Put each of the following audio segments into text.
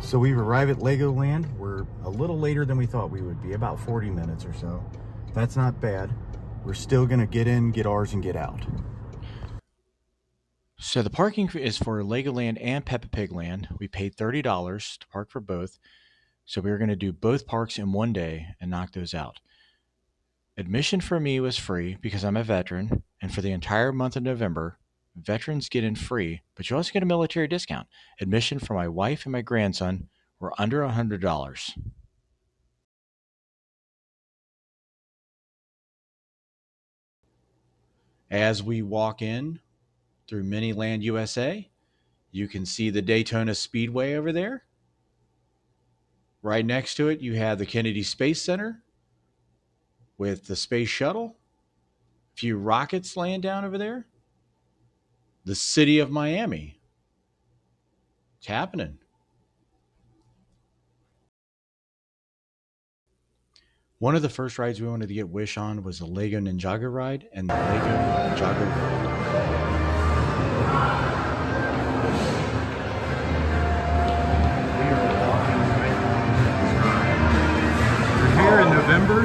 So we arrive at Legoland. We're a little later than we thought we would be, about 40 minutes or so. That's not bad. We're still gonna get in, get ours, and get out. So the parking is for Legoland and Peppa Pig Land. We paid $30 to park for both. So we were going to do both parks in one day and knock those out. Admission for me was free because I'm a veteran, and for the entire month of November, veterans get in free, but you also get a military discount. Admission for my wife and my grandson were under $100. As we walk in through Miniland USA, you can see the Daytona Speedway over there. Right next to it, you have the Kennedy Space Center with the space shuttle. A few rockets laying down over there. The city of Miami. It's happening. One of the first rides we wanted to get Wish on was the Lego Ninjago ride and the Lego Ninjago ride. We're here in November,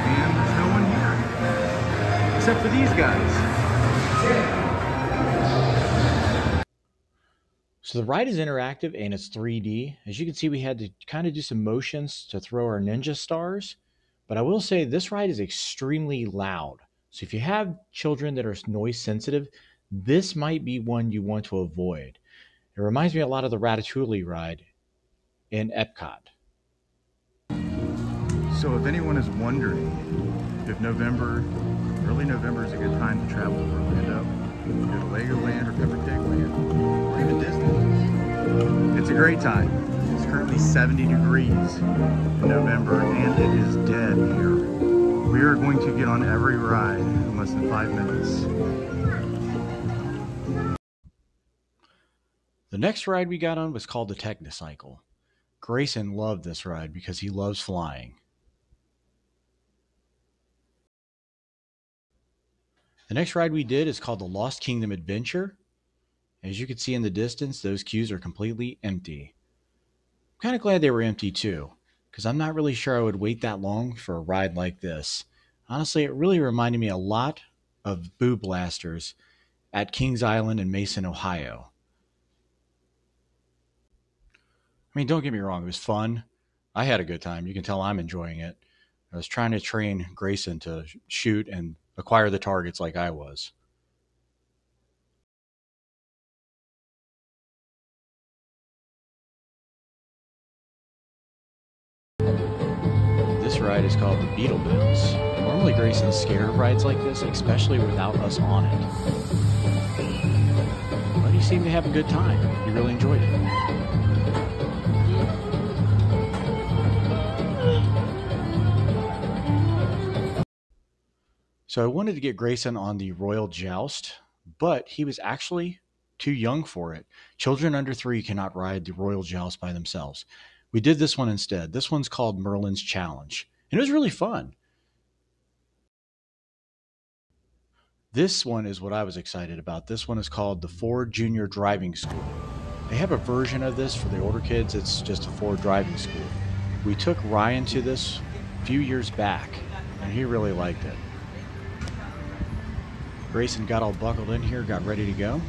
and there's no one here except for these guys. So the ride is interactive and it's 3D. As you can see, we had to kind of do some motions to throw our ninja stars. But I will say this ride is extremely loud. So if you have children that are noise sensitive, this might be one you want to avoid. It reminds me a lot of the Ratatouille ride in Epcot. So if anyone is wondering if early November is a good time to travel to Orlando, go to Legoland or Peppa Pig Land, or even Disney. It's a great time. It's currently 70 degrees in November and it is dead here. We are going to get on every ride in less than 5 minutes. The next ride we got on was called the Technocycle. Grayson loved this ride because he loves flying. The next ride we did is called the Lost Kingdom Adventure. As you can see in the distance, those queues are completely empty. I'm kind of glad they were empty too, because I'm not really sure I would wait that long for a ride like this. Honestly, it really reminded me a lot of Boo Blasters at Kings Island in Mason, Ohio. I mean, don't get me wrong, it was fun. I had a good time. You can tell I'm enjoying it. I was trying to train Grayson to shoot and acquire the targets like I was. This ride is called the Beetle Bounce. Normally Grayson's scared of rides like this, especially without us on it. But he seemed to have a good time. He really enjoyed it. So I wanted to get Grayson on the Royal Joust, but he was actually too young for it. Children under 3 cannot ride the Royal Joust by themselves. We did this one instead. This one's called Merlin's Challenge, and it was really fun. This one is what I was excited about. This one is called the Ford Junior Driving School. They have a version of this for the older kids. It's just a Ford driving school. We took Ryan to this a few years back, and he really liked it. Grayson got all buckled in here, got ready to go.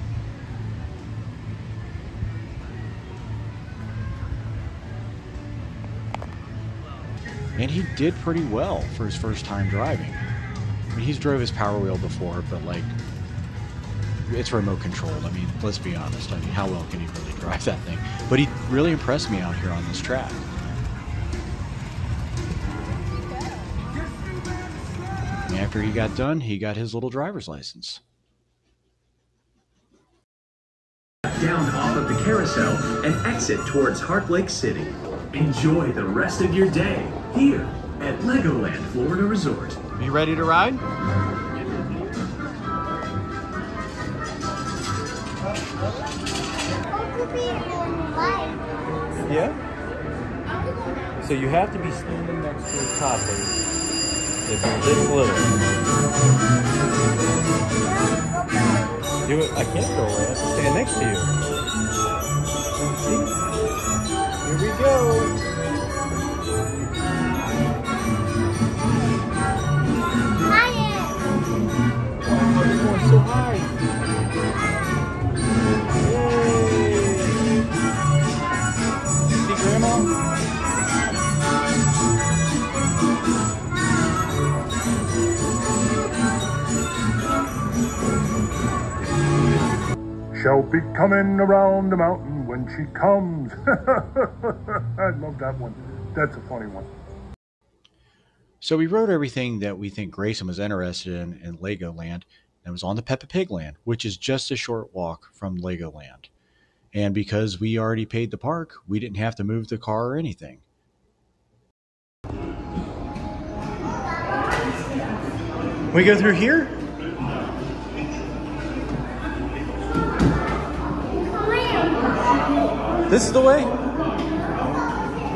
And he did pretty well for his first time driving. I mean, he's drove his Power Wheel before, but like, it's remote controlled. I mean, let's be honest. I mean, how well can he really drive that thing? But he really impressed me out here on this track. After he got done, he got his little driver's license. Down off of the carousel and exit towards Heart Lake City. Enjoy the rest of your day here at Legoland Florida Resort. You ready to ride? Yeah? So you have to be standing next to the top if you're this little. Do it. I can't go away. I have to stand next to you. go. Oh, you're going so high. Yay. See Grandma? She'll be coming around the mountain when she comes. I love that one. That's a funny one. So we wrote everything that we think Grayson was interested in Legoland, and it was on the Peppa Pig Land, which is just a short walk from Legoland. And because we already paid the park, we didn't have to move the car or anything. We go through here? This is the way?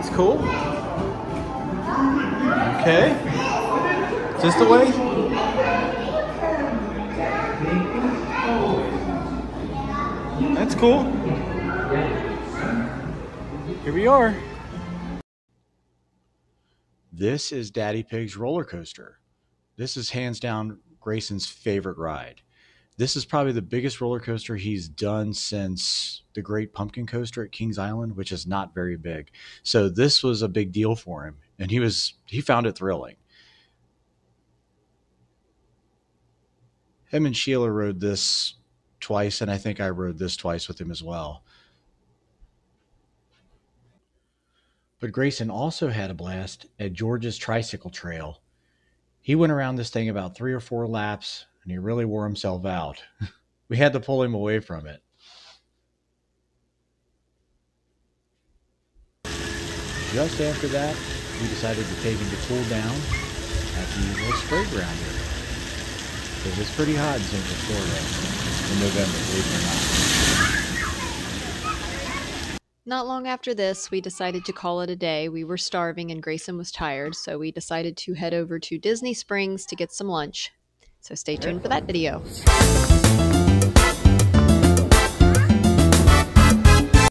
It's cool. Okay. Is this the way? That's cool. Here we are. This is Daddy Pig's roller coaster. This is hands down Grayson's favorite ride. This is probably the biggest roller coaster he's done since the Great Pumpkin Coaster at Kings Island, which is not very big. So this was a big deal for him, and he found it thrilling. Him and Sheila rode this twice, and I think I rode this twice with him as well. But Grayson also had a blast at George's Tricycle Trail. He went around this thing about 3 or 4 laps, and he really wore himself out. We had to pull him away from it. Just after that, we decided to take him to cool down at the little spray ground area. Because it's pretty hot in Central Florida in November, believe it or not. Not long after this, we decided to call it a day. We were starving and Grayson was tired, so we decided to head over to Disney Springs to get some lunch. So stay tuned for that video.